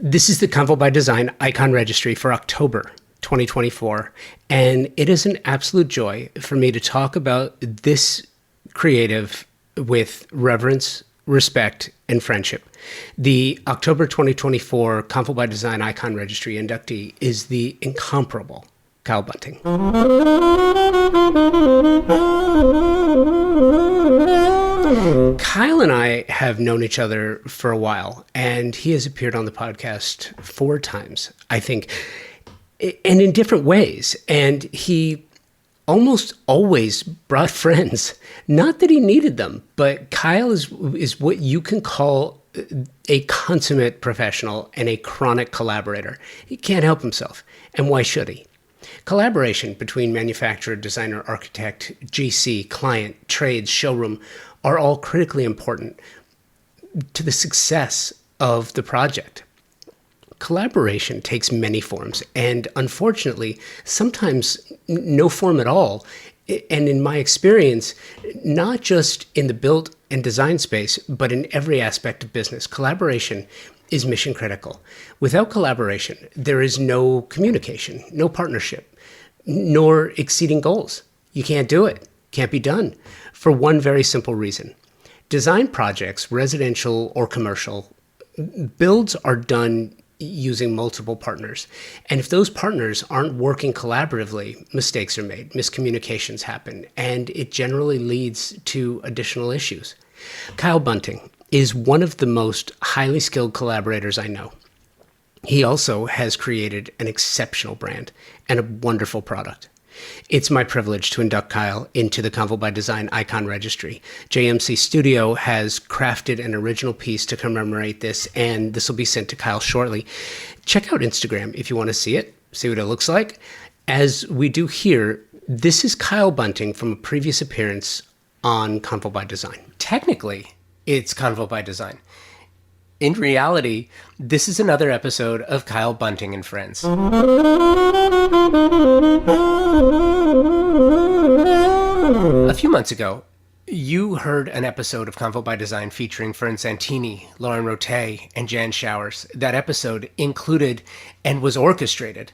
This is the Convo by Design icon registry for October 2024, and it is an absolute joy for me to talk about this creative with reverence, respect, and friendship. The October 2024 Convo by Design icon registry inductee is the incomparable Kyle Bunting. Kyle and I have known each other for a while, and he has appeared on the podcast 4 times, I think, and in different ways. And he almost always brought friends. Not that he needed them, but Kyle is what you can call a consummate professional and a chronic collaborator. He can't help himself. And why should he? Collaboration between manufacturer, designer, architect, GC, client, trades, showroom are all critically important to the success of the project. Collaboration takes many forms, and unfortunately, sometimes no form at all. And in my experience, not just in the build and design space, but in every aspect of business, collaboration is mission critical. Without collaboration, there is no communication, no partnership, nor exceeding goals. You can't do it. Can't be done for one very simple reason. Design projects, residential or commercial, builds are done using multiple partners. And if those partners aren't working collaboratively, mistakes are made, miscommunications happen, and it generally leads to additional issues. Kyle Bunting is one of the most highly skilled collaborators I know. He also has created an exceptional brand and a wonderful product. It's my privilege to induct Kyle into the Convo by Design icon registry. JMC Studio has crafted an original piece to commemorate this, and this will be sent to Kyle shortly. Check out Instagram if you want to see it, see what it looks like. As we do here, this is Kyle Bunting from a previous appearance on Convo by Design. Technically, it's Convo by Design. In reality, this is another episode of Kyle Bunting and Friends. A few months ago, you heard an episode of Convo by Design featuring Fern Santini, Lauren Rote, and Jan Showers. That episode included and was orchestrated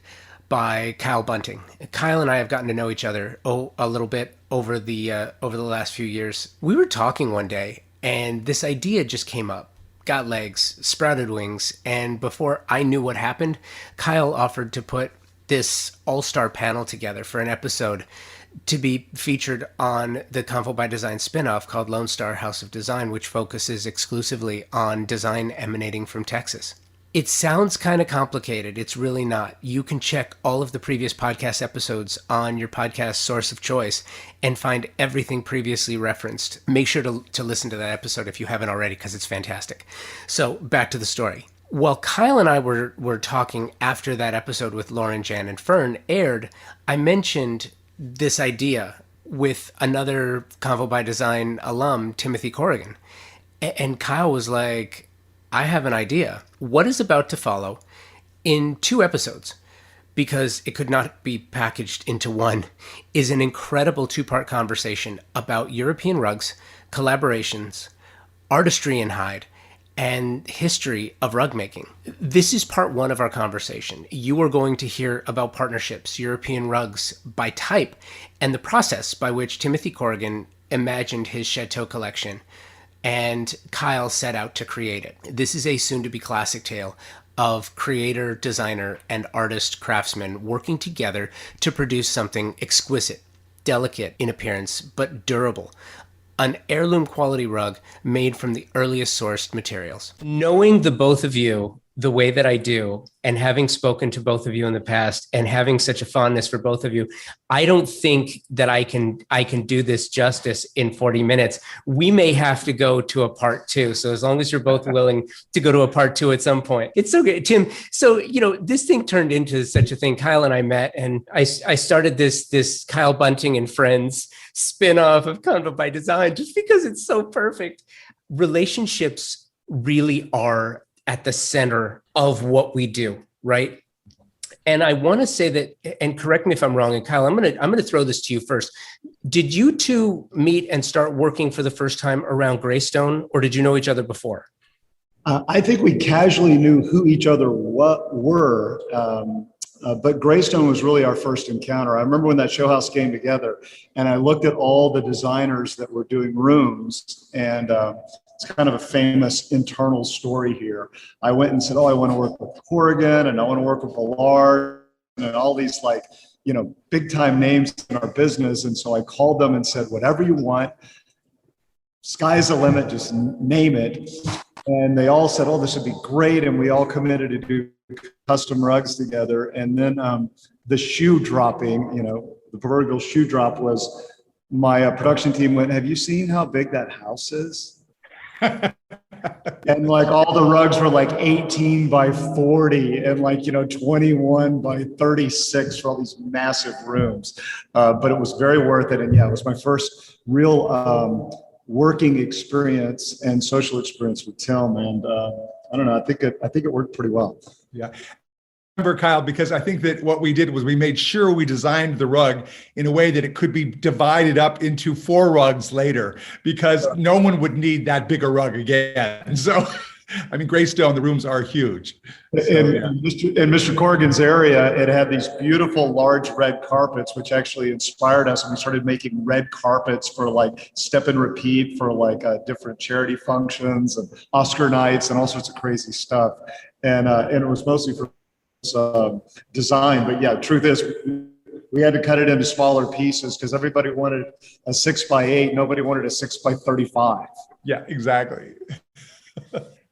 by Kyle Bunting. Kyle and I have gotten to know each other a little bit over the last few years. We were talking one day, and this idea just came up. Got legs, sprouted wings, and before I knew what happened, Kyle offered to put this all-star panel together for an episode to be featured on the Convo by Design spinoff called Lone Star House of Design, which focuses exclusively on design emanating from Texas. It sounds kind of complicated. It's really not. You can check all of the previous podcast episodes on your podcast source of choice and find everything previously referenced. Make sure to listen to that episode if you haven't already, because it's fantastic. So back to the story. While Kyle and I were talking after that episode with Lauren, Jan, and Fern aired, I mentioned this idea with another Convo by Design alum, Timothy Corrigan. And Kyle was like, I have an idea. What is about to follow in 2 episodes, because it could not be packaged into one, is an incredible 2-part conversation about European rugs, collaborations, artistry in hide, and history of rug making. This is part 1 of our conversation. You are going to hear about partnerships, European rugs by type, and the process by which Timothy Corrigan imagined his Chateau collection, and Kyle set out to create it. This is a soon-to-be classic tale of creator, designer, and artist craftsman working together to produce something exquisite, delicate in appearance, but durable. An heirloom quality rug made from the earliest sourced materials. Knowing the both of you the way that I do, and having spoken to both of you in the past and having such a fondness for both of you, I don't think that I can do this justice in 40 minutes. We may have to go to a part 2. So as long as you're both willing to go to a part 2 at some point. It's so good, Tim. So, this thing turned into such a thing. Kyle and I met, and I started this Kyle Bunting and Friends spinoff of Convo by Design just because it's so perfect. Relationships really are at the center of what we do, right? And I want to say that, and correct me if I'm wrong, and Kyle, I'm gonna throw this to you first. Did you two meet and start working for the first time around Greystone, or did you know each other before? I think we casually knew who each other were, but Greystone was really our first encounter. I remember when that show house came together, and I looked at all the designers that were doing rooms, and it's kind of a famous internal story here. I went and said, "Oh, I want to work with Corrigan, and I want to work with Ballard, and all these big time names in our business." And so I called them and said, "Whatever you want, sky's the limit. Just name it." And they all said, "Oh, this would be great." And we all committed to do custom rugs together. And then the shoe dropping, the proverbial shoe drop was my production team went, "Have you seen how big that house is?" And all the rugs were 18 by 40 and 21 by 36 for all these massive rooms. But it was very worth it. And yeah, it was my first real working experience and social experience with Tim, and I don't know. I think it worked pretty well. Yeah, I remember, Kyle, because I think that what we did was we made sure we designed the rug in a way that it could be divided up into 4 rugs later, because no one would need that bigger rug again. So, I mean, Greystone, the rooms are huge. So, in Mr. Corrigan's area, it had these beautiful large red carpets, which actually inspired us. And we started making red carpets for step and repeat for different charity functions and Oscar nights and all sorts of crazy stuff. And it was mostly for design. But yeah, truth is, we had to cut it into smaller pieces because everybody wanted a 6x8. Nobody wanted a 6x35. Yeah, exactly.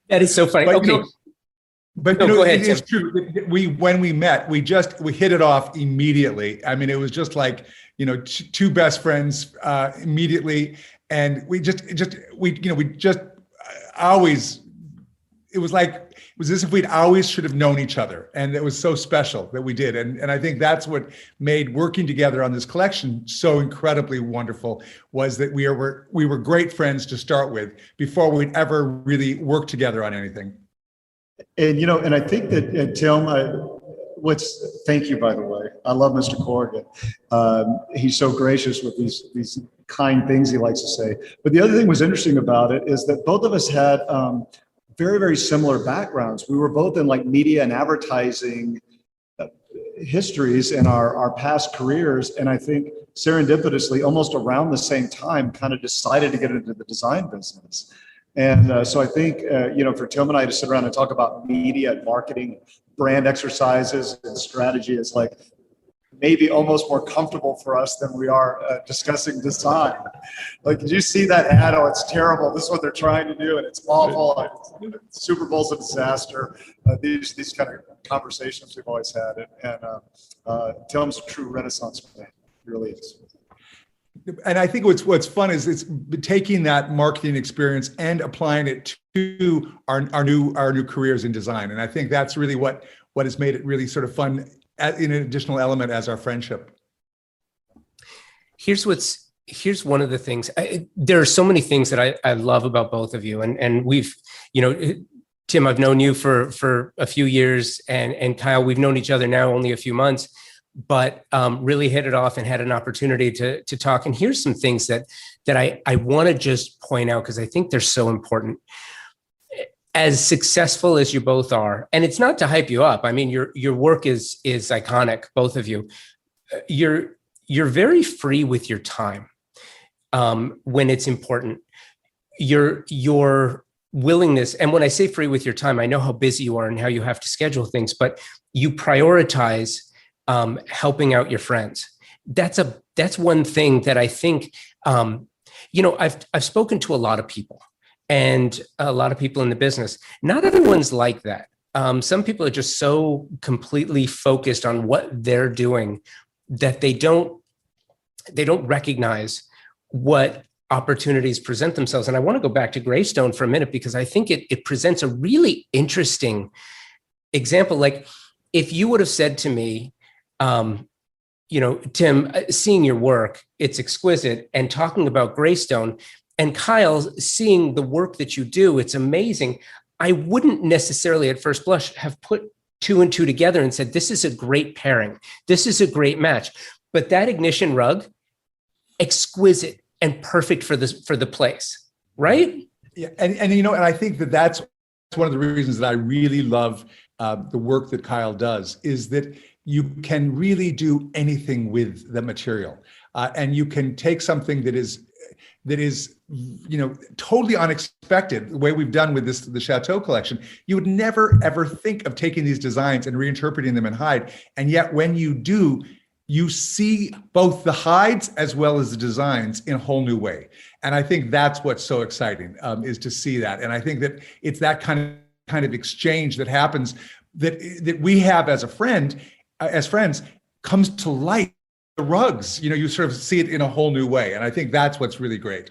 That is so funny. Okay. But no, go ahead, it is true. When we met, we hit it off immediately. I mean, it was just two best friends immediately, and we always. It was as if we'd always should have known each other, and it was so special that we did. And I think that's what made working together on this collection so incredibly wonderful, was that we were great friends to start with before we'd ever really worked together on anything. And and I think that Tim, thank you, by the way. I love Mr. Corrigan. He's so gracious with these kind things he likes to say. But the other thing was interesting about it is that both of us had very, very similar backgrounds. We were both in media and advertising histories in our past careers. And I think serendipitously, almost around the same time, kind of decided to get into the design business. And so I think, for Tim and I to sit around and talk about media and marketing, brand exercises and strategy is maybe almost more comfortable for us than we are discussing design. Did you see that ad? Oh, it's terrible. This is what they're trying to do, and it's awful. Super Bowl's a disaster. These kind of conversations we've always had, and Tim's a true Renaissance man. He really is. And I think what's fun is it's taking that marketing experience and applying it to our new careers in design. And I think that's really what has made it really sort of fun in an additional element as our friendship. Here's one of the things. There are so many things that I love about both of you, and we've, Tim, I've known you for a few years, and Kyle, we've known each other now only a few months, but really hit it off and had an opportunity to talk. And here's some things that I want to just point out, because I think they're so important. As successful as you both are, and it's not to hype you up. I mean, your work is iconic, both of you. You're very free with your time when it's important. Your willingness, and when I say free with your time, I know how busy you are and how you have to schedule things, but you prioritize helping out your friends. That's one thing that I think. I've spoken to a lot of people. And a lot of people in the business. Not everyone's like that. Some people are just so completely focused on what they're doing that they don't recognize what opportunities present themselves. And I want to go back to Greystone for a minute, because I think it presents a really interesting example. If you would have said to me, Tim, seeing your work, it's exquisite, and talking about Greystone, and Kyle, seeing the work that you do, it's amazing. I wouldn't necessarily at first blush have put 2 and 2 together and said, this is a great pairing. This is a great match. But that Ignition rug, exquisite and perfect for the place, right? Yeah, and I think that's one of the reasons that I really love the work that Kyle does, is that you can really do anything with the material. And you can take something that is, totally unexpected, the way we've done with the Chateau collection. You would never, ever think of taking these designs and reinterpreting them in hide. And yet when you do, you see both the hides as well as the designs in a whole new way. And I think that's what's so exciting, is to see that. And I think that it's that kind of exchange that happens, that we have as friends, comes to light. The rugs, you sort of see it in a whole new way. And I think that's what's really great.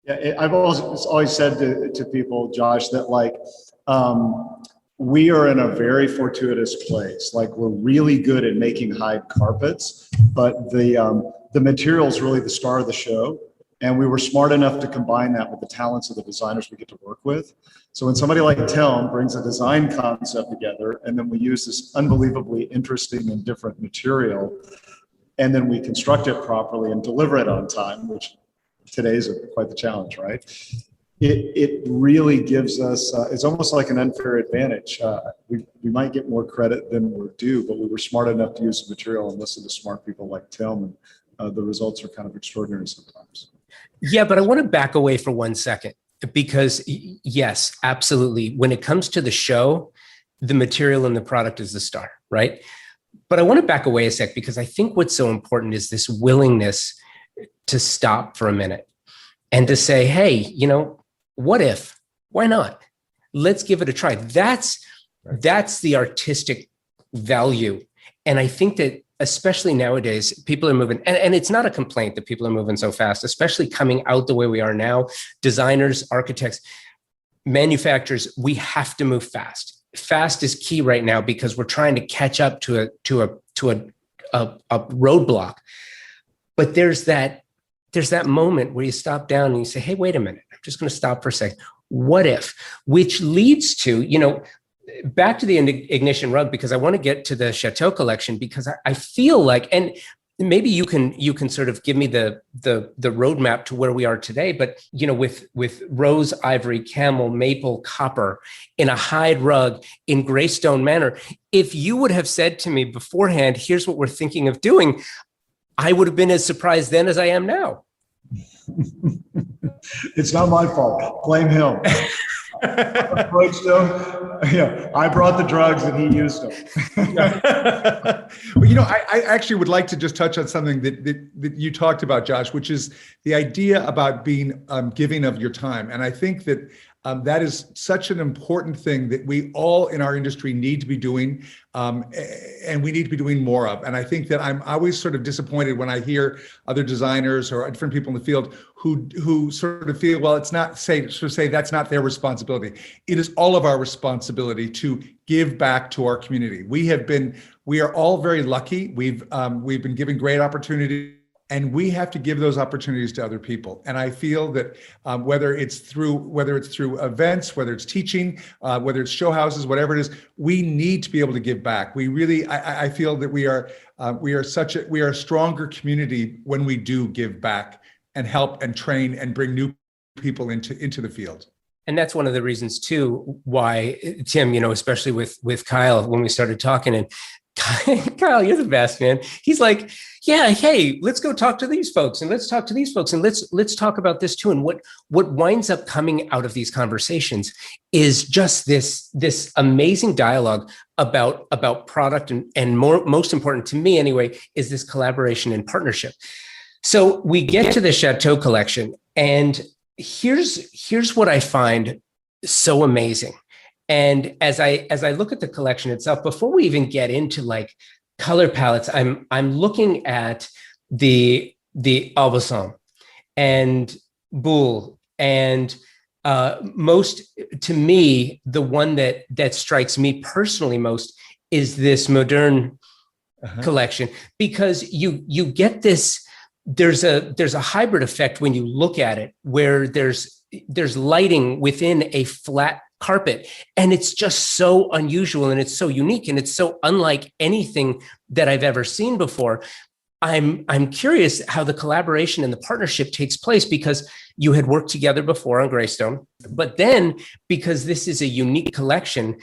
Yeah, I've always said to people, Josh, that we are in a very fortuitous place. Like, we're really good at making hide carpets, but the material is really the star of the show. And we were smart enough to combine that with the talents of the designers we get to work with. So when somebody like Tim brings a design concept together, and then we use this unbelievably interesting and different material, and then we construct it properly and deliver it on time, which today is quite the challenge, right? It really gives us, it's almost like an unfair advantage. We might get more credit than we're due, but we were smart enough to use the material and listen to smart people like Tim, and the results are kind of extraordinary sometimes. Yeah, but I want to back away for 1 second, because yes, absolutely. When it comes to the show, the material and the product is the star, right? But I want to back away a sec, because I think what's so important is this willingness to stop for a minute and to say, hey, what if? Why not? Let's give it a try. That's the artistic value. And I think that especially nowadays, people are moving, and it's not a complaint that people are moving so fast, especially coming out the way we are now. Designers, architects, manufacturers, we have to move fast. Fast is key right now, because we're trying to catch up to a roadblock. But there's that moment where you stop down and you say, hey, wait a minute, I'm just going to stop for a second. What if? Which leads to, back to the ignition rug, because I want to get to the Chateau collection, because I feel like, and maybe you can sort of give me the roadmap to where we are today, but with rose, ivory, camel, maple, copper in a hide rug in Greystone Manor, if you would have said to me beforehand, here's what we're thinking of doing, I would have been as surprised then as I am now. It's not my fault. Blame him. I brought the drugs and he used them. Well, I actually would like to just touch on something that you talked about, Josh, which is the idea about being giving of your time. And I think that that is such an important thing that we all in our industry need to be doing, and we need to be doing more of. And I think that I'm always sort of disappointed when I hear other designers or different people in the field who sort of feel, well, it's not say that's not their responsibility. It is all of our responsibility to give back to our community. We are all very lucky. We've been given great opportunity, and we have to give those opportunities to other people. And I feel that whether it's through events, whether it's teaching, whether it's show houses, whatever it is, we need to be able to give back. We really, I feel that we are a stronger community when we do give back and help and train and bring new people into the field. And that's one of the reasons too why, Tim, especially with Kyle, when we started talking, and Kyle, you're the best, man. He's like, yeah, hey, let's go talk to these folks, and let's talk to these folks, and let's talk about this too. And what winds up coming out of these conversations is just this amazing dialogue about product, and most important to me anyway, is this collaboration and partnership. So we get to the Chateau collection, and here's what I find so amazing. And as I look at the collection itself, before we even get into like color palettes, I'm looking at the Aubusson and Boule, and most, to me, the one that strikes me personally most is this modern collection, because you get this. There's a hybrid effect when you look at it, where there's lighting within a flat carpet, and it's just so unusual, and it's so unique, and it's so unlike anything that I've ever seen before. I'm curious how the collaboration and the partnership takes place, because you had worked together before on Greystone, but then because this is a unique collection,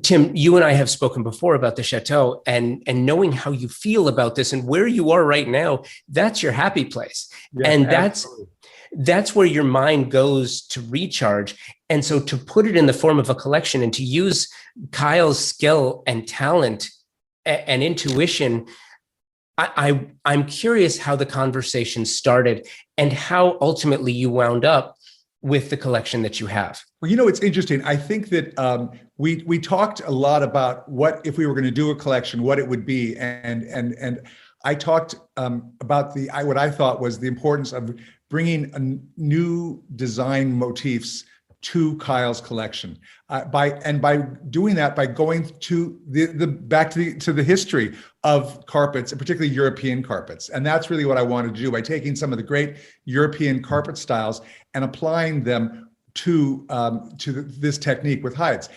Tim, you and I have spoken before about the chateau, and knowing how you feel about this and where you are right now, that's your happy place. Yes, And absolutely. that's where your mind goes to recharge. And so to put it in the form of a collection and to use Kyle's skill and talent and intuition, I'm curious how the conversation started and how ultimately you wound up with the collection that you have. Well, you know, it's interesting. I think that we talked a lot about what, if we were going to do a collection, what it would be, and I talked about what I thought was the importance of bringing a new design motifs to Kyle's collection, by doing that, by going to back to the history of carpets, and particularly European carpets. And that's really what I wanted to do, by taking some of the great European carpet styles and applying them to this technique with hides.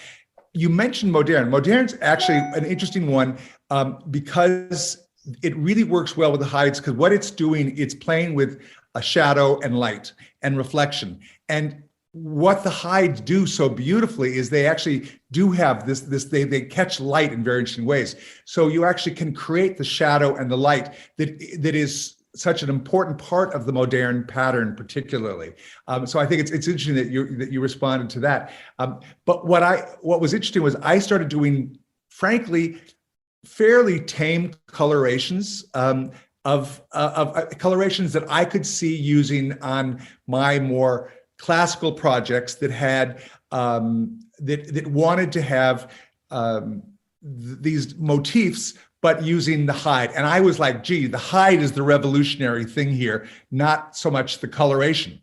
You mentioned moderne. Moderne's actually an interesting one, because it really works well with the hides, because what it's doing, it's playing with a shadow and light and reflection. And what the hides do so beautifully is they actually do have this they catch light in very interesting ways. So you actually can create the shadow and the light that is such an important part of the moderne pattern, particularly. So I think it's interesting that you responded to that. But what was interesting was I started doing, frankly, fairly tame colorations of colorations that I could see using on my more classical projects that had that wanted to have these motifs, but using the hide. And I was like, gee, the hide is the revolutionary thing here, not so much the coloration.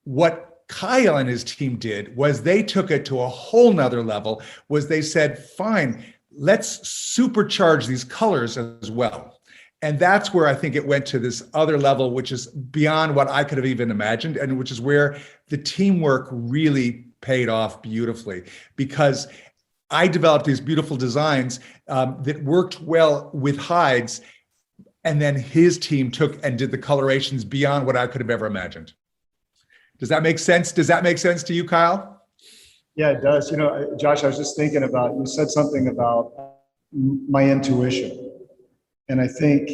What Kyle and his team did was they took it to a whole nother level, was they said, fine, let's supercharge these colors as well. And that's where I think it went to this other level, which is beyond what I could have even imagined, and which is where the teamwork really paid off beautifully, because I developed these beautiful designs that worked well with hides, and then his team took and did the colorations beyond what I could have ever imagined. Does that make sense? Does that make sense to you, Kyle? Yeah, it does. You know, Josh, I was just thinking about, you said something about my intuition. And I think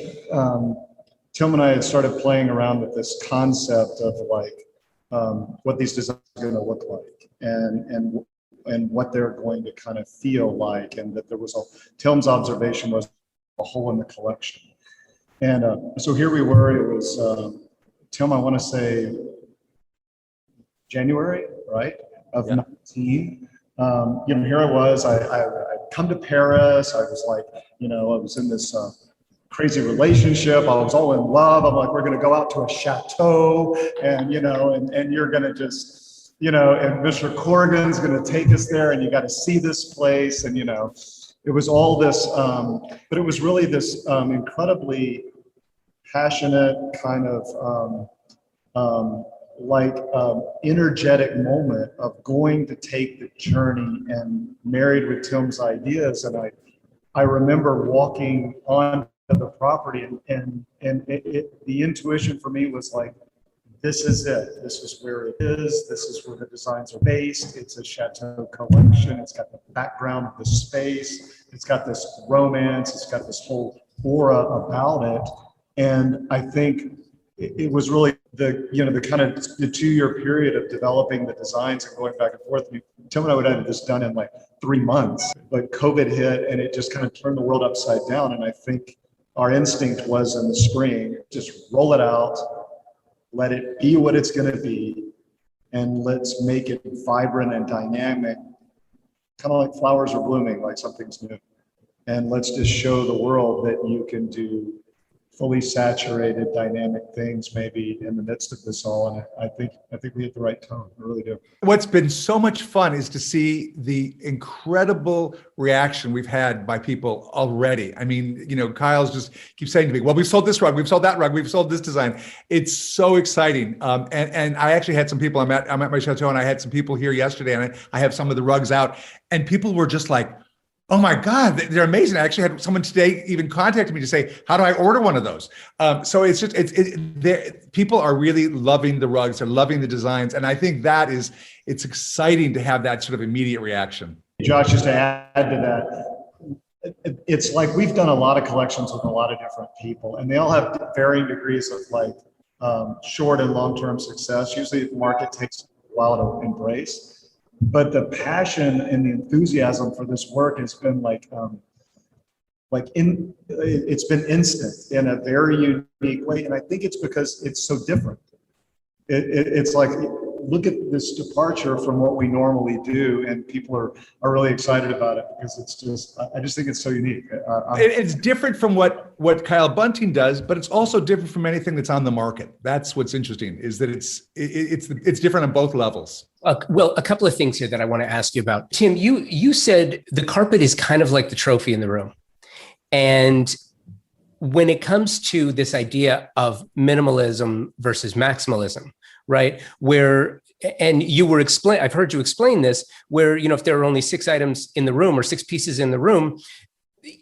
Tim and I had started playing around with this concept of like what these designs are going to look like, and what they're going to kind of feel like, and that there was Tim's observation was a hole in the collection. And so here we were. It was Tim, I want to say January, right, of 19. You know, here I was. I'd come to Paris. I was like, you know, I was in this crazy relationship. I was all in love. I'm like, we're going to go out to a chateau, and, you know, and you're going to just, you know, and Mr. Corrigan's going to take us there, and you got to see this place. And, you know, it was all this, but it was really this incredibly passionate kind of energetic moment of going to take the journey, and married with Tim's ideas. And I remember walking on the property, and the intuition for me was like, this is it. This is where it is. This is where the designs are based. It's a chateau collection. It's got the background of the space. It's got this romance. It's got this whole aura about it. And I think it was really the kind of the 2-year period of developing the designs and going back and forth. Tim and I would have this done in like 3 months, but COVID hit, and it just kind of turned the world upside down. And I think our instinct was in the spring, just roll it out, let it be what it's going to be, and let's make it vibrant and dynamic, kind of like flowers are blooming, like something's new. And let's just show the world that you can do fully saturated, dynamic things maybe in the midst of this all. And I think we hit the right tone. I really do. What's been so much fun is to see the incredible reaction we've had by people already. I mean, you know, Kyle's just keeps saying to me, well, we've sold this rug, we've sold that rug, we've sold this design. It's so exciting. And I actually had some people, I'm at my chateau, and I had some people here yesterday, and I have some of the rugs out, and people were just like, Oh my God, they're amazing. I actually had someone today even contacted me to say, how do I order one of those? So it's just, people are really loving the rugs, they're loving the designs. And I think it's exciting to have that sort of immediate reaction. Josh, just to add to that, it's like we've done a lot of collections with a lot of different people, and they all have varying degrees of like short and long-term success. Usually the market takes a while to embrace. But the passion and the enthusiasm for this work has been it's been instant in a very unique way. And I think it's because it's so different. It's like, look at this departure from what we normally do, and people are really excited about it because I just think it's so unique. It's different from what Kyle Bunting does, but it's also different from anything that's on the market. That's what's interesting, is that it's different on both levels. Well, a couple of things here that I want to ask you about. Tim, you said the carpet is kind of like the trophy in the room. And when it comes to this idea of minimalism versus maximalism, right? And I've heard you explain this, where, if there are only 6 items in the room or 6 pieces in the room,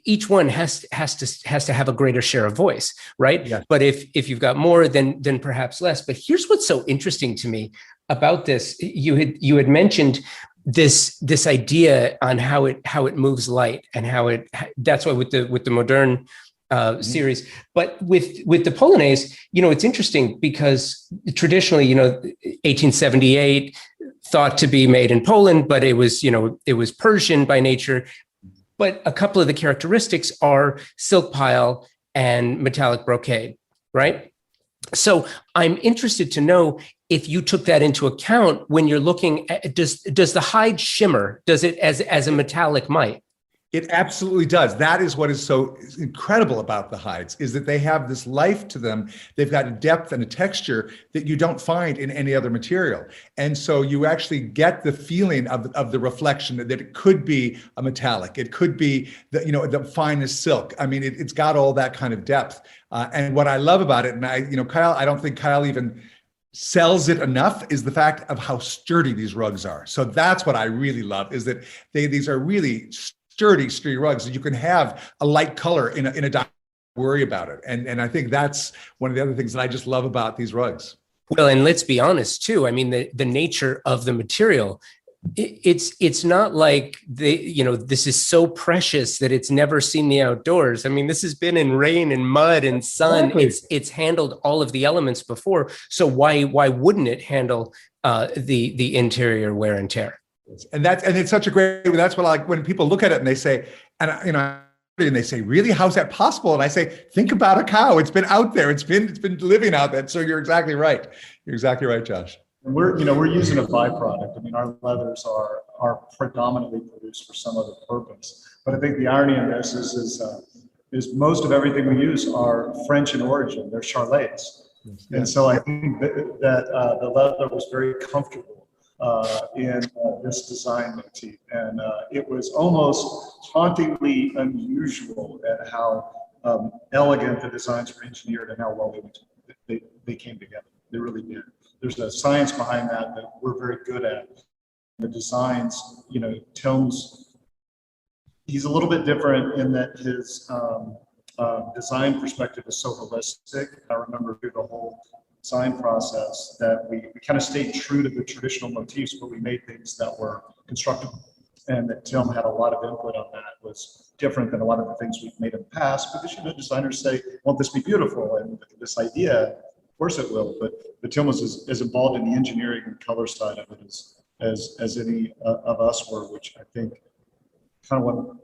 each one has to have a greater share of voice, right? Yeah. But if you've got more, then perhaps less. But here's what's so interesting to me about this. You had mentioned this idea on how it moves light, and that's why with the modern series, but with the Polonaise, it's interesting because traditionally, 1878 thought to be made in Poland, but it was Persian by nature. But a couple of the characteristics are silk pile and metallic brocade, right? So I'm interested to know if you took that into account when you're looking at, does the hide shimmer? Does it as a metallic might? It absolutely does. That is what is so incredible about the hides, is that they have this life to them. They've got a depth and a texture that you don't find in any other material. And so you actually get the feeling of the reflection, that it could be a metallic. It could be the finest silk. I mean, it's got all that kind of depth. And what I love about it, and Kyle, I don't think Kyle even sells it enough, is the fact of how sturdy these rugs are. So that's what I really love, is that these are really sturdy rugs that you can have a light color in a worry about it. And I think that's one of the other things that I just love about these rugs. Well, and let's be honest too. I mean, the nature of the material, it's not like this is so precious that it's never seen the outdoors. I mean, this has been in rain and mud and sun. Exactly. It's handled all of the elements before. So why wouldn't it handle the interior wear and tear? And it's such a great, that's what I like when people look at it and they say, and they say, really, how's that possible? And I say, think about a cow. It's been out there. It's been living out there. So you're exactly right. You're exactly right, Josh. And we're using a byproduct. I mean, our leathers are predominantly produced for some other purpose. But I think the irony in this is most of everything we use are French in origin. They're Charlets. Yes. And so I think that the leather was very comfortable in this design motif, and it was almost hauntingly unusual at how elegant the designs were engineered and how well they came together. They really did. There's a science behind that we're very good at. The designs, Tom's, he's a little bit different in that his design perspective is so holistic. I remember through the whole design process that we kind of stayed true to the traditional motifs, but we made things that were constructible. And that Tim had a lot of input on that. Was different than a lot of the things we've made in the past, because designers say, won't this be beautiful? And this idea, of course it will, but Tim was as involved in the engineering and color side of it as any of us were, which I think kind of what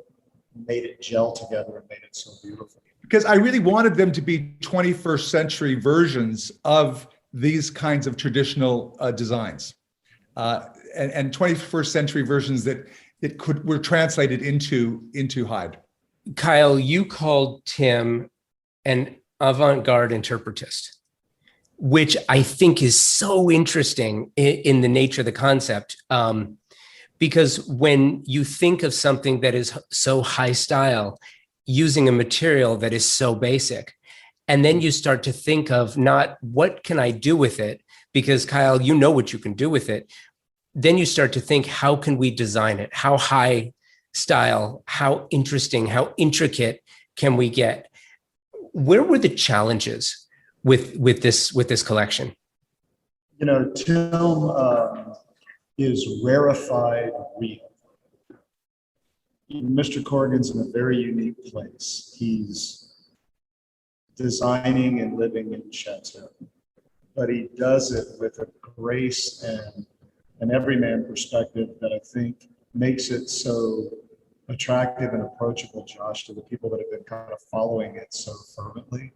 made it gel together and made it so beautiful. Because I really wanted them to be 21st century versions of these kinds of traditional designs, and 21st century versions that were translated into hide. Kyle, you called Tim an avant-garde interpretist, which I think is so interesting in the nature of the concept. Because when you think of something that is so high style, using a material that is so basic, and then you start to think of not what can I do with it, because Kyle, what you can do with it. Then you start to think, how can we design it? How high style, how interesting, how intricate can we get? Where were the challenges with this collection? Tim is rarefied real. Mr. Corrigan's in a very unique place. He's designing and living in chateau, but he does it with a grace and an everyman perspective that I think makes it so attractive and approachable, Josh, to the people that have been kind of following it so fervently.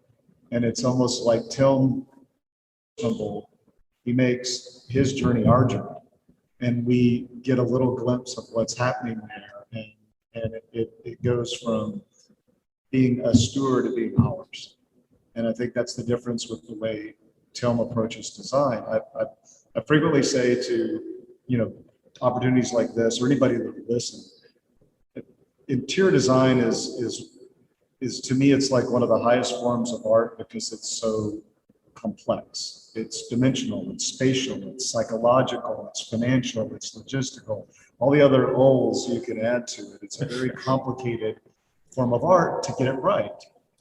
And it's almost like Tim, he makes his journey our journey, and we get a little glimpse of what's happening there. And it goes from being a steward to being ours. And I think that's the difference with the way Tim approaches design. I frequently say to, opportunities like this, or anybody that will listen, interior design is to me, it's like one of the highest forms of art because it's so complex. It's dimensional, it's spatial, it's psychological, it's financial, it's logistical, all the other O's you can add to it. It's a very complicated form of art to get it right.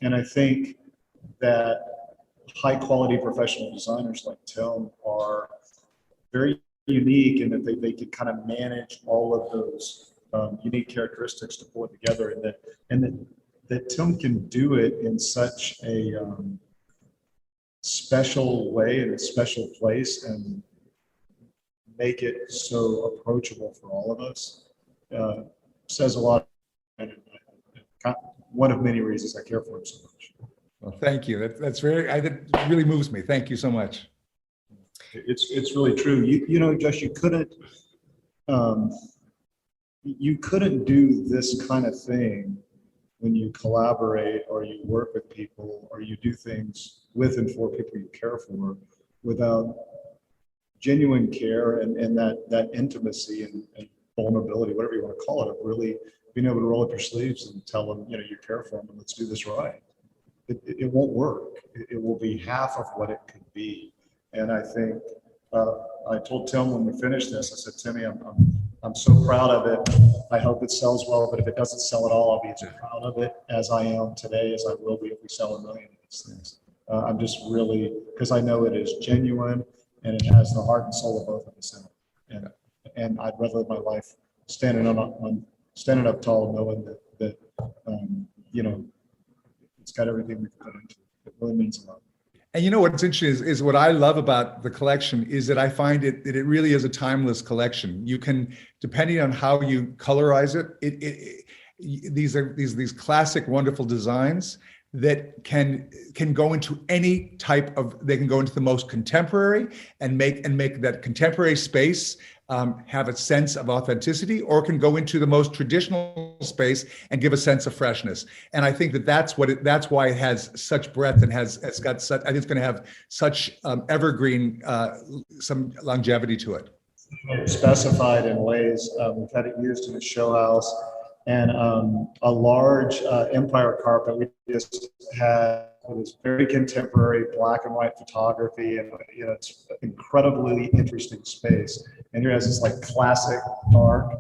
And I think that high quality professional designers like Tim are very unique in that they can kind of manage all of those unique characteristics to pull it together, and that Tim can do it in such a special way, in a special place, and make it so approachable for all of us. Says a lot, and one of many reasons I care for him so much. Well, thank you. That really moves me. Thank you so much. It's really true. Josh, you couldn't do this kind of thing when you collaborate or you work with people or you do things with and for people you care for without genuine care and that intimacy and vulnerability, whatever you want to call it, of really being able to roll up your sleeves and tell them, you care for them and let's do this right. It won't work. It will be half of what it could be. And I think I told Tim when we finished this, I said, Timmy, I'm so proud of it. I hope it sells well, but if it doesn't sell at all, I'll be as proud of it as I am today, as I will be if we sell 1 million of these things. I'm just really, because I know it is genuine and it has the heart and soul of both of us in it. And I'd rather live my life standing up tall, knowing that it's got everything we've put into it. It really means a lot. And what's interesting is what I love about the collection is that I find that it really is a timeless collection. You can, depending on how you colorize it, these are these classic, wonderful designs that can go into any type of. They can go into the most contemporary and make that contemporary space have a sense of authenticity, or can go into the most traditional space and give a sense of freshness. And I think that's why it has such breadth and it's got such. I think it's going to have such evergreen, some longevity to it. Specified in ways. We've had it used in a show house, and a large Empire carpet we just had. It was very contemporary black and white photography, and it's an incredibly interesting space. And here has this like classic dark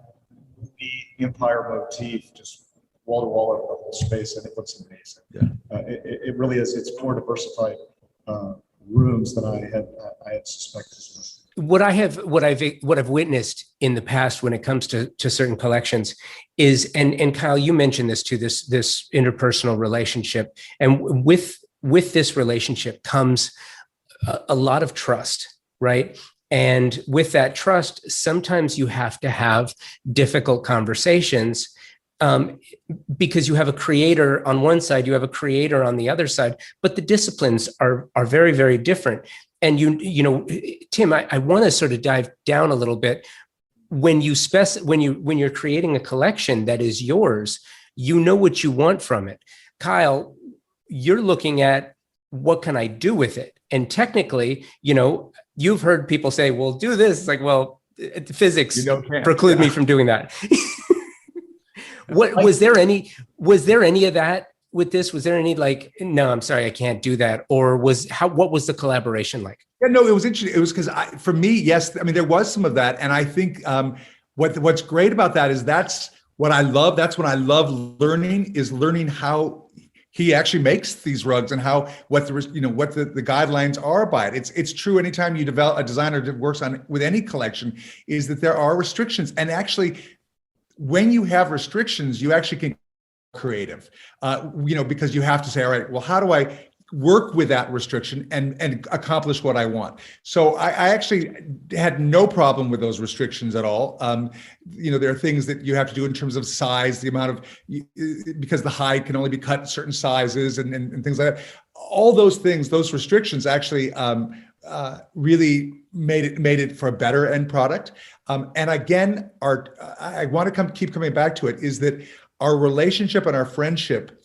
Empire motif just wall to wall over the whole space, and it looks amazing. Yeah, it really is. It's more diversified rooms than I had suspected. What I've witnessed in the past when it comes to certain collections is, and Kyle, you mentioned this too, this interpersonal relationship, and with this relationship comes a lot of trust, right? And with that trust, sometimes you have to have difficult conversations because you have a creator on one side, you have a creator on the other side, but the disciplines are very, very different. And Tim, I want to sort of dive down a little bit. When you're creating a collection that is yours, you know what you want from it. Kyle, you're looking at what can I do with it? And technically, you've heard people say, well, do this. It's like, well, physics preclude me from doing that. Was there any of that with this? Was there any like, no, I'm sorry, I can't do that? Or what was the collaboration like? Yeah, no, it was interesting. It was because for me, yes, I mean, there was some of that. And I think what's great about that is that's what I love, that's when I love learning, is learning how he actually makes these rugs and how, what the, what the guidelines are by it. It's true anytime you develop, a designer that works on with any collection, is that there are restrictions. And actually, when you have restrictions, you actually can creative, because you have to say, all right, well, how do I work with that restriction and accomplish what I want? So I actually had no problem with those restrictions at all. There are things that you have to do in terms of size, the amount of, because the hide can only be cut in certain sizes and things like that. All those things, those restrictions actually really made it for a better end product. And again, I want to keep coming back to it, is that our relationship and our friendship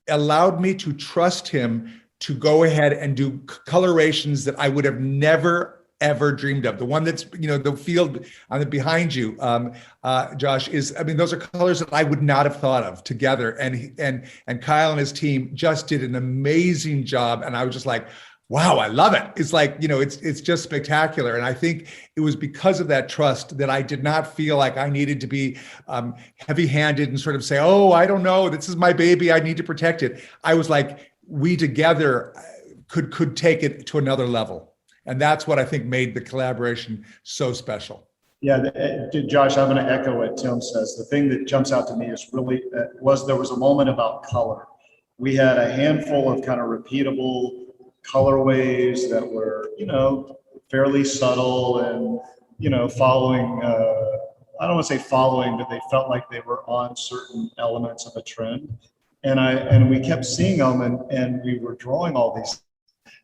allowed me to trust him to go ahead and do colorations that I would have never, ever dreamed of. The one that's, the field on the behind you, Josh, those are colors that I would not have thought of together. And Kyle and his team just did an amazing job. And I was just like, wow, I love it. It's like, it's just spectacular. And I think it was because of that trust that I did not feel like I needed to be heavy-handed and sort of say, oh, I don't know, this is my baby, I need to protect it. I was like, we together could take it to another level. And that's what I think made the collaboration so special. Yeah, Josh, I'm going to echo what Tim says. The thing that jumps out to me is really, there was a moment about color. We had a handful of kind of repeatable colorways that were, fairly subtle and, following, I don't want to say following, but they felt like they were on certain elements of a trend. And we kept seeing them and we were drawing all these.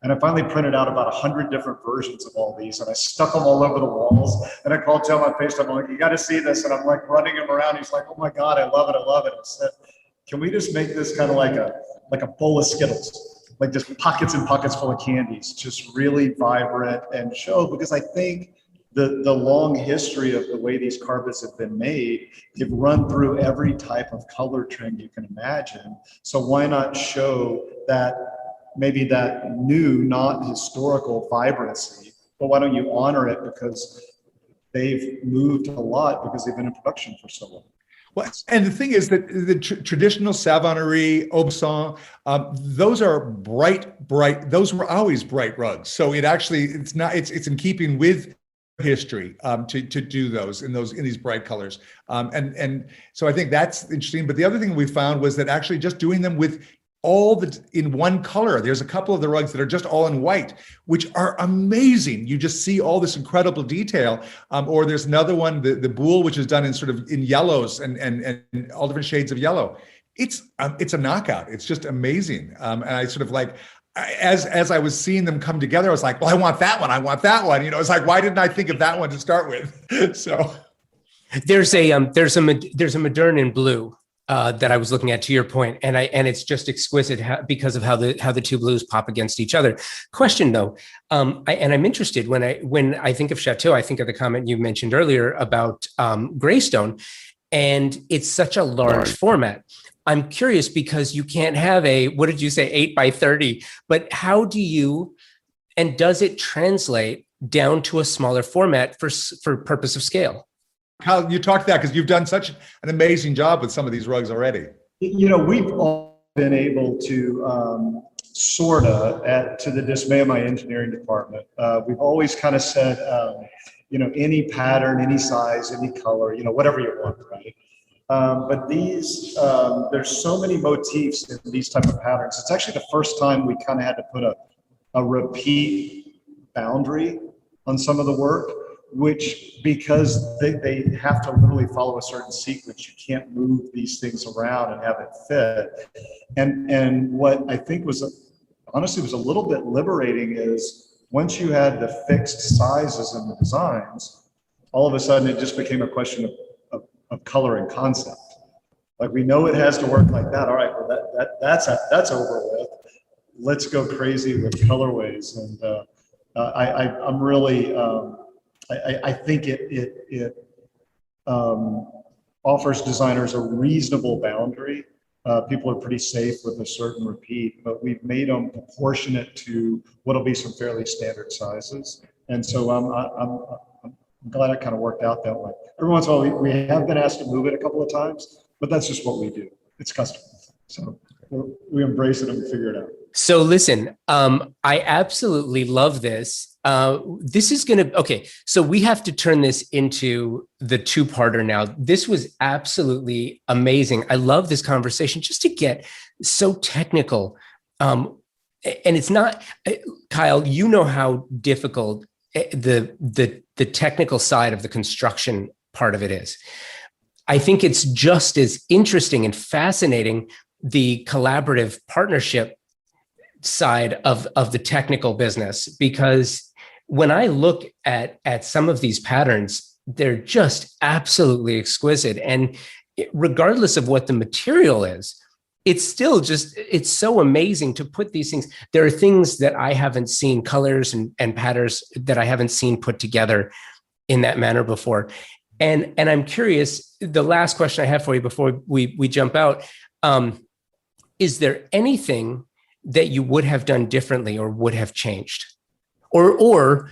And I finally printed out about 100 different versions of all these, and I stuck them all over the walls. And I called Tim on FaceTime. I'm like, you got to see this. And I'm like running him around. He's like, oh my God, I love it. I love it. I said, can we just make this kind of like a bowl of Skittles? Like just pockets and pockets full of candies, just really vibrant and show, because I think the long history of the way these carpets have been made, they've run through every type of color trend you can imagine. So why not show that, maybe that new, not historical vibrancy, but why don't you honor it because they've moved a lot, because they've been in production for so long. Well, and the thing is that the traditional Savonnerie, Aubusson, those are bright, those were always bright rugs. So it's in keeping with history to do those in these bright colors. And so I think that's interesting. But the other thing we found was that actually just doing them with in one color. There's a couple of the rugs that are just all in white, which are amazing. You just see all this incredible detail. Or there's another one, the Boule, which is done in sort of in yellows and all different shades of yellow. It's a knockout. It's just amazing. And I sort of like, as I was seeing them come together, I was like, well, I want that one. I want that one. It's like, why didn't I think of that one to start with? So there's a Moderne in blue that I was looking at, to your point, and it's just exquisite because of how the two blues pop against each other. Question though, I'm interested when I think of Chateau, I think of the comment you mentioned earlier about Greystone, and it's such a large format. I'm curious because you can't have what did you say, 8 by 30? But how do you, and does it translate down to a smaller format for purpose of scale? Kyle, you talked that because you've done such an amazing job with some of these rugs already. We've all been able to to the dismay of my engineering department. We've always kind of said, any pattern, any size, any color, whatever you want, right? But these, there's so many motifs in these type of patterns. It's actually the first time we kind of had to put a repeat boundary on some of the work, which, because they have to literally follow a certain sequence, you can't move these things around and have it fit. And what I think honestly was a little bit liberating is once you had the fixed sizes in the designs, all of a sudden it just became a question of color and concept. Like, we know it has to work like that. All right, well that's over with. Let's go crazy with colorways. And I'm really, I think it offers designers a reasonable boundary. People are pretty safe with a certain repeat, but we've made them proportionate to what'll be some fairly standard sizes. And so I'm glad it kind of worked out that way. Every once in a while, we have been asked to move it a couple of times, but that's just what we do. It's custom. So we embrace it and we figure it out. So listen, I absolutely love this. This is going to, okay, so we have to turn this into the two-parter now. This was absolutely amazing. I love this conversation just to get so technical. And it's not, Kyle, you know how difficult the technical side of the construction part of it is. I think it's just as interesting and fascinating, the collaborative partnership side of the technical business, because when I look at some of these patterns, they're just absolutely exquisite. And regardless of what the material is, it's still just, it's so amazing to put these things. There are things that I haven't seen, colors and patterns that I haven't seen put together in that manner before. And I'm curious, the last question I have for you before we jump out, is there anything that you would have done differently or would have changed? Or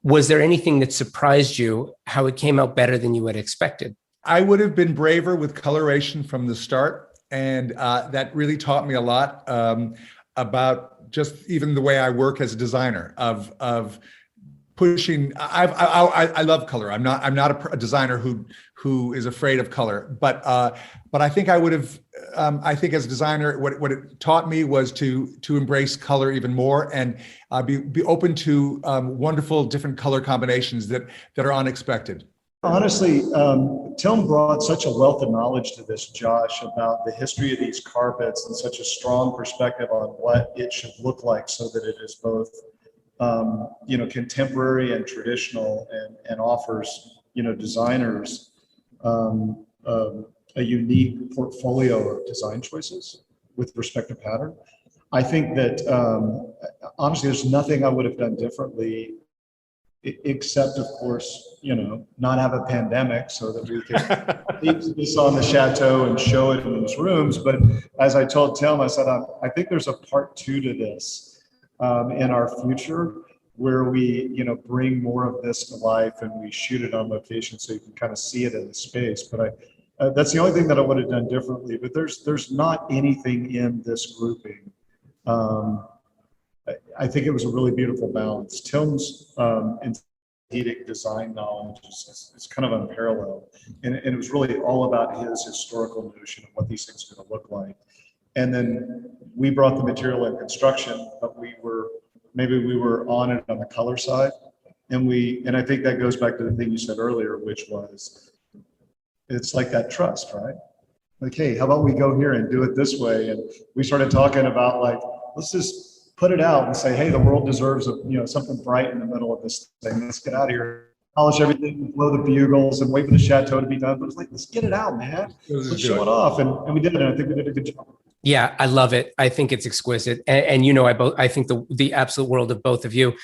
was there anything that surprised you, how it came out better than you had expected? I would have been braver with coloration from the start. And that really taught me a lot about just even the way I work as a designer of pushing. I love color. I'm not a designer who is afraid of color, but I think I would have. I think as a designer, what it taught me was to embrace color even more and be open to wonderful different color combinations that are unexpected. Honestly, Tim brought such a wealth of knowledge to this, Josh, about the history of these carpets and such a strong perspective on what it should look like so that it is both, contemporary and traditional and offers, designers a unique portfolio of design choices with respect to pattern. I think that, honestly, there's nothing I would have done differently except, of course, not have a pandemic so that we could leave this on the chateau and show it in these rooms. But as I told Tim, I said, I think there's a part 2 to this in our future where we, bring more of this to life and we shoot it on location so you can kind of see it in the space. But that's the only thing that I would have done differently. But there's not anything in this grouping. I think it was a really beautiful balance. Tim's encyclopedic design knowledge is kind of unparalleled. And it was really all about his historical notion of what these things are going to look like. And then we brought the material and construction, but we were on it on the color side. And I think that goes back to the thing you said earlier, which was, it's like that trust, right? Like, hey, how about we go here and do it this way? And we started talking about let's just put it out and say, hey, the world deserves something bright in the middle of this thing. Let's get out of here, polish everything, blow the bugles, and wait for the chateau to be done. But it's like, let's get it out, man. Let's show it off, and we did it. And I think we did a good job. Yeah, I love it. I think it's exquisite, and I think the absolute world of both of you.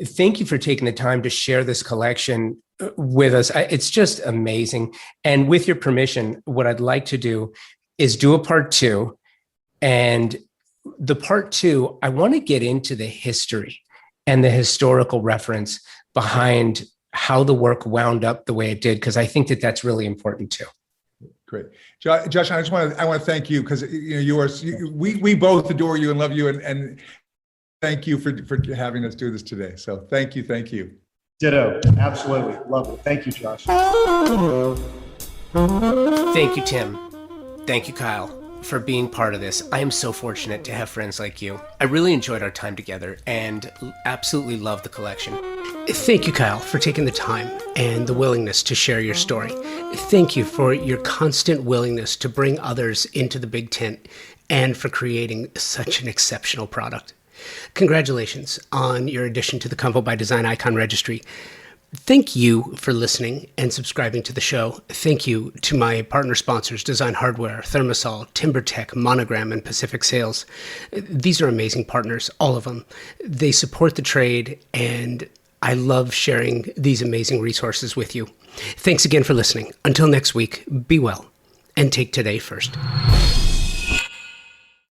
Thank you for taking the time to share this collection with us. It's just amazing. And with your permission, what I'd like to do is do a part 2, and the part 2, I want to get into the history and the historical reference behind how the work wound up the way it did, because I think that that's really important too. Great, Josh. I want to thank you because we both adore you and love you, and thank you for having us do this today. So thank you. Ditto. Absolutely. Love it. Thank you, Josh. Thank you, Tim. Thank you, Kyle, for being part of this. I am so fortunate to have friends like you. I really enjoyed our time together and absolutely love the collection. Thank you, Kyle, for taking the time and the willingness to share your story. Thank you for your constant willingness to bring others into the big tent and for creating such an exceptional product. Congratulations on your addition to the Convo by Design Icon Registry. Thank you for listening and subscribing to the show. Thank you to my partner sponsors, Design Hardware, Thermosol, TimberTech, Monogram, and Pacific Sales. These are amazing partners, all of them. They support the trade, and I love sharing these amazing resources with you. Thanks again for listening. Until next week, be well and take today first.